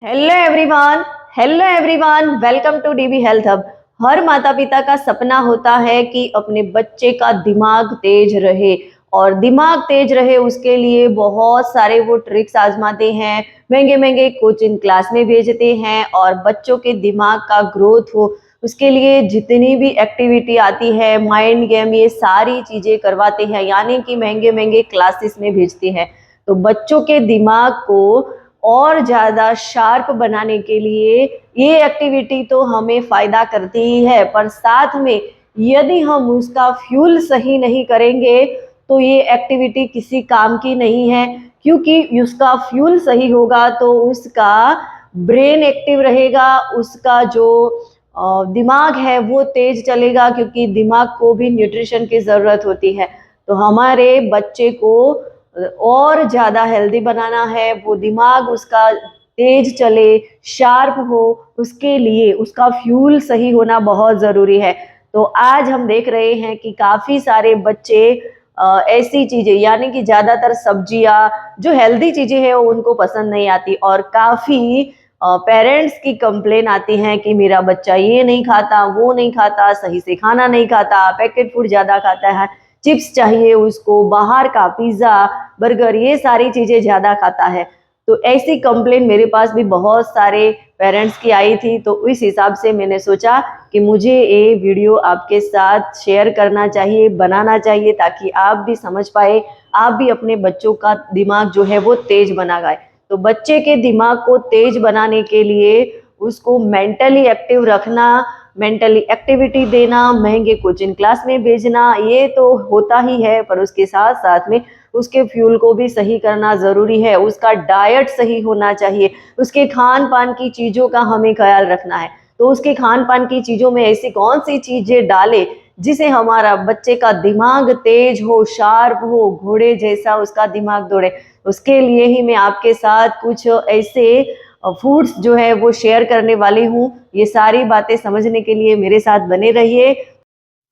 Hello everyone, welcome to DB health hub. हर माता पिता का सपना होता है कि अपने बच्चे का दिमाग तेज रहे, और दिमाग तेज रहे उसके लिए बहुत सारे वो ट्रिक्स आजमाते हैं, महंगे महंगे कोचिंग क्लास में भेजते हैं, और बच्चों के दिमाग का ग्रोथ हो उसके लिए जितनी भी एक्टिविटी आती है, माइंड गेम, ये सारी चीजें करवाते हैं, यानी कि महंगे महंगे क्लासेस में भेजते हैं। तो बच्चों के दिमाग को और ज़्यादा शार्प बनाने के लिए ये एक्टिविटी तो हमें फ़ायदा करती ही है, पर साथ में यदि हम उसका फ्यूल सही नहीं करेंगे तो ये एक्टिविटी किसी काम की नहीं है। क्योंकि उसका फ्यूल सही होगा तो उसका ब्रेन एक्टिव रहेगा, उसका जो दिमाग है वो तेज चलेगा, क्योंकि दिमाग को भी न्यूट्रिशन की ज़रूरत होती है। तो हमारे बच्चे को और ज़्यादा हेल्दी बनाना है, वो दिमाग उसका तेज चले, शार्प हो, उसके लिए उसका फ्यूल सही होना बहुत ज़रूरी है। तो आज हम देख रहे हैं कि काफ़ी सारे बच्चे ऐसी चीज़ें, यानी कि ज़्यादातर सब्जियां, जो हेल्दी चीज़ें हैं वो उनको पसंद नहीं आती, और काफ़ी पेरेंट्स की कंप्लेन आती है कि मेरा बच्चा ये नहीं खाता, वो नहीं खाता, सही से खाना नहीं खाता, पैकेट फूड ज़्यादा खाता है, चिप्स चाहिए उसको, बाहर का पिज़्ज़ा, बर्गर, ये सारी चीज़ें ज़्यादा खाता है। तो ऐसी कंप्लेन मेरे पास भी बहुत सारे पेरेंट्स की आई थी, तो इस हिसाब से मैंने सोचा कि मुझे ये वीडियो आपके साथ शेयर करना चाहिए, बनाना चाहिए, ताकि आप भी समझ पाए, आप भी अपने बच्चों का दिमाग जो है वो तेज बना पाए। तो बच्चे के दिमाग को तेज बनाने के लिए उसको मेंटली एक्टिव रखना, मेंटली एक्टिविटी देना, महंगे कोचिंग क्लास में भेजना, ये तो होता ही है, पर उसके साथ साथ में उसके फ्यूल को भी सही करना ज़रूरी है। उसका डाइट सही होना चाहिए, उसके खान पान की चीज़ों का हमें ख्याल रखना है। तो उसके खान पान की चीज़ों में ऐसी कौन सी चीज़ें डालें जिसे हमारा बच्चे का दिमाग तेज हो, शार्प हो, घोड़े जैसा उसका दिमाग दौड़े। उसके लिए ही मैं आपके साथ कुछ ऐसे फूड्स जो है वो शेयर करने वाली हूँ। ये सारी बातें समझने के लिए मेरे साथ बने रहिए।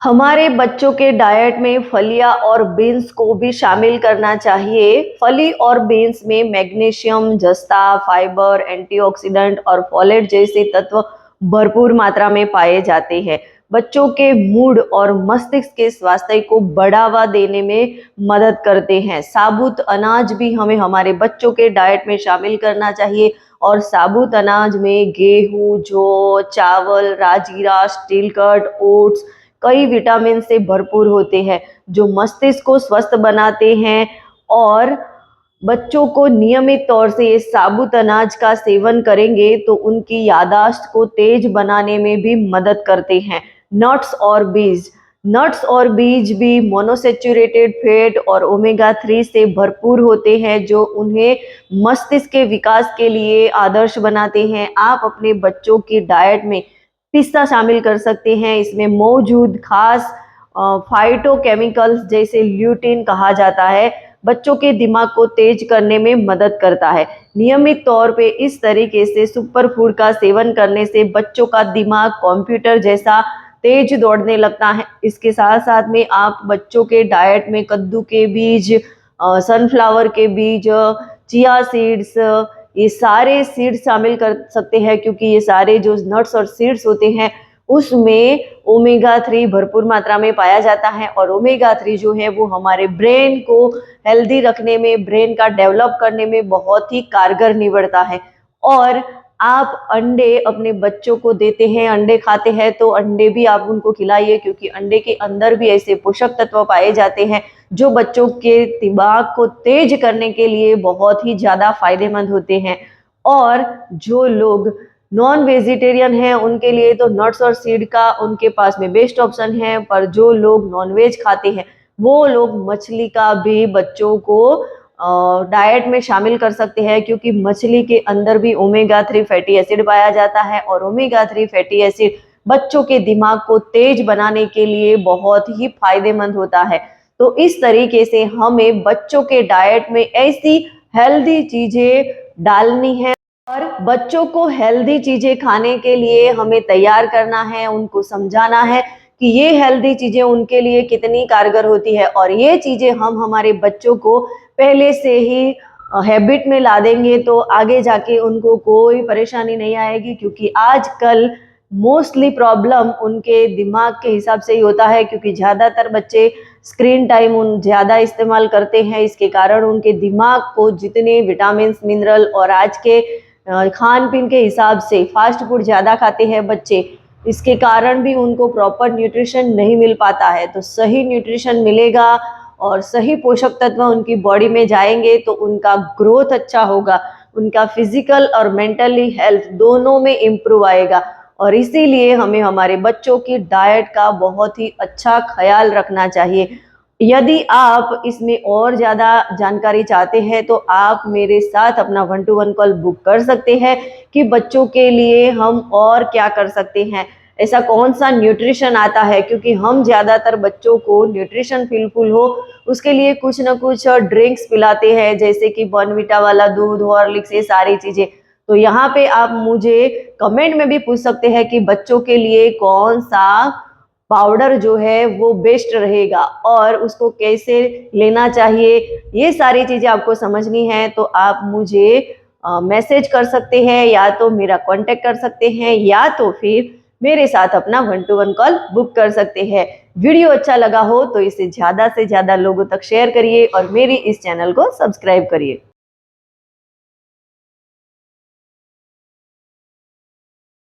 हमारे बच्चों के डाइट में फलियां और बीन्स को भी शामिल करना चाहिए। फली और बीन्स में मैग्नीशियम, जस्ता, फाइबर, एंटीऑक्सीडेंट और फोलेट जैसे तत्व भरपूर मात्रा में पाए जाते हैं। बच्चों के मूड और मस्तिष्क के स्वास्थ्य को बढ़ावा देने में मदद करते हैं। साबुत अनाज भी हमें हमारे बच्चों के डाइट में शामिल करना चाहिए, और साबुत अनाज में गेहूं, जौ, चावल, राजगिरा, स्टीलकट, ओट्स कई विटामिन से भरपूर होते हैं, जो मस्तिष्क को स्वस्थ बनाते हैं। और बच्चों को नियमित तौर से ये साबुत अनाज का सेवन करेंगे तो उनकी याददाश्त को तेज बनाने में भी मदद करते हैं। नट्स और बीज भी मोनोसेचुरेटेड फैट और ओमेगा 3 से भरपूर होते हैं, जो उन्हें मस्तिष्क के विकास के लिए आदर्श बनाते हैं। आप अपने बच्चों की डाइट में पिस्ता शामिल कर सकते हैं। इसमें मौजूद खास फाइटोकेमिकल्स जैसे ल्यूटिन कहा जाता है, बच्चों के दिमाग को तेज करने में मदद करता है। नियमित तौर पे इस तरीके से सुपर फूड का सेवन करने से बच्चों का दिमाग कंप्यूटर जैसा तेज दौड़ने लगता है। इसके साथ साथ में आप बच्चों के डाइट में कद्दू के बीज, सनफ्लावर के बीज, चिया सीड्स, ये सारे सीड्स शामिल कर सकते हैं, क्योंकि ये सारे जो नट्स और सीड्स होते हैं उसमें ओमेगा 3 भरपूर मात्रा में पाया जाता है, और ओमेगा 3 जो है वो हमारे ब्रेन को हेल्दी रखने में, ब्रेन का डेवलप करने में बहुत ही कारगर निवड़ता है। और आप अंडे अपने बच्चों को देते हैं, अंडे खाते हैं, तो अंडे भी आप उनको खिलाइए, क्योंकि अंडे के अंदर भी ऐसे पोषक तत्व पाए जाते हैं जो बच्चों के दिमाग को तेज करने के लिए बहुत ही ज़्यादा फायदेमंद होते हैं। और जो लोग नॉन वेजिटेरियन हैं उनके लिए तो नट्स और सीड का उनके पास में बेस्ट ऑप्शन है, पर जो लोग नॉन वेज खाते हैं वो लोग मछली का भी बच्चों को डाइट में शामिल कर सकते हैं, क्योंकि मछली के अंदर भी ओमेगा 3 फैटी एसिड पाया जाता है, और ओमेगा 3 फैटी एसिड बच्चों के दिमाग को तेज बनाने के लिए बहुत ही फायदेमंद होता है। तो इस तरीके से हमें बच्चों के डाइट में ऐसी हेल्दी चीजें डालनी है, और बच्चों को हेल्दी चीजें खाने के लिए हमें तैयार करना है, उनको समझाना है कि ये हेल्दी चीजें उनके लिए कितनी कारगर होती है, और ये चीजें हम हमारे बच्चों को पहले से ही हैबिट में ला देंगे तो आगे जाके उनको कोई परेशानी नहीं आएगी, क्योंकि आजकल मोस्टली प्रॉब्लम उनके दिमाग के हिसाब से ही होता है, क्योंकि ज़्यादातर बच्चे स्क्रीन टाइम उन ज़्यादा इस्तेमाल करते हैं। इसके कारण उनके दिमाग को जितने विटामिन मिनरल और आज के खान पीन के हिसाब से फास्ट फूड ज़्यादा खाते हैं बच्चे, इसके कारण भी उनको प्रॉपर न्यूट्रिशन नहीं मिल पाता है। तो सही न्यूट्रिशन मिलेगा और सही पोषक तत्व उनकी बॉडी में जाएंगे तो उनका ग्रोथ अच्छा होगा, उनका फिजिकल और मेंटली हेल्थ दोनों में इम्प्रूव आएगा। और इसीलिए हमें हमारे बच्चों की डाइट का बहुत ही अच्छा ख्याल रखना चाहिए। यदि आप इसमें और ज़्यादा जानकारी चाहते हैं तो आप मेरे साथ अपना 1-to-1 कॉल बुक कर सकते हैं कि बच्चों के लिए हम और क्या कर सकते हैं, ऐसा कौन सा न्यूट्रिशन आता है, क्योंकि हम ज़्यादातर बच्चों को न्यूट्रिशन फुल हो उसके लिए कुछ ना कुछ ड्रिंक्स पिलाते हैं, जैसे कि बॉर्नविटा वाला दूध, हॉर्लिक्स, ये सारी चीज़ें। तो यहाँ पे आप मुझे कमेंट में भी पूछ सकते हैं कि बच्चों के लिए कौन सा पाउडर जो है वो बेस्ट रहेगा और उसको कैसे लेना चाहिए। ये सारी चीज़ें आपको समझनी है तो आप मुझे मैसेज कर सकते हैं, या तो मेरा कांटेक्ट कर सकते हैं, या तो फिर मेरे साथ अपना 1-to-1 कॉल बुक कर सकते हैं। वीडियो अच्छा लगा हो तो इसे ज़्यादा से ज़्यादा लोगों तक शेयर करिए और मेरी इस चैनल को सब्सक्राइब करिए।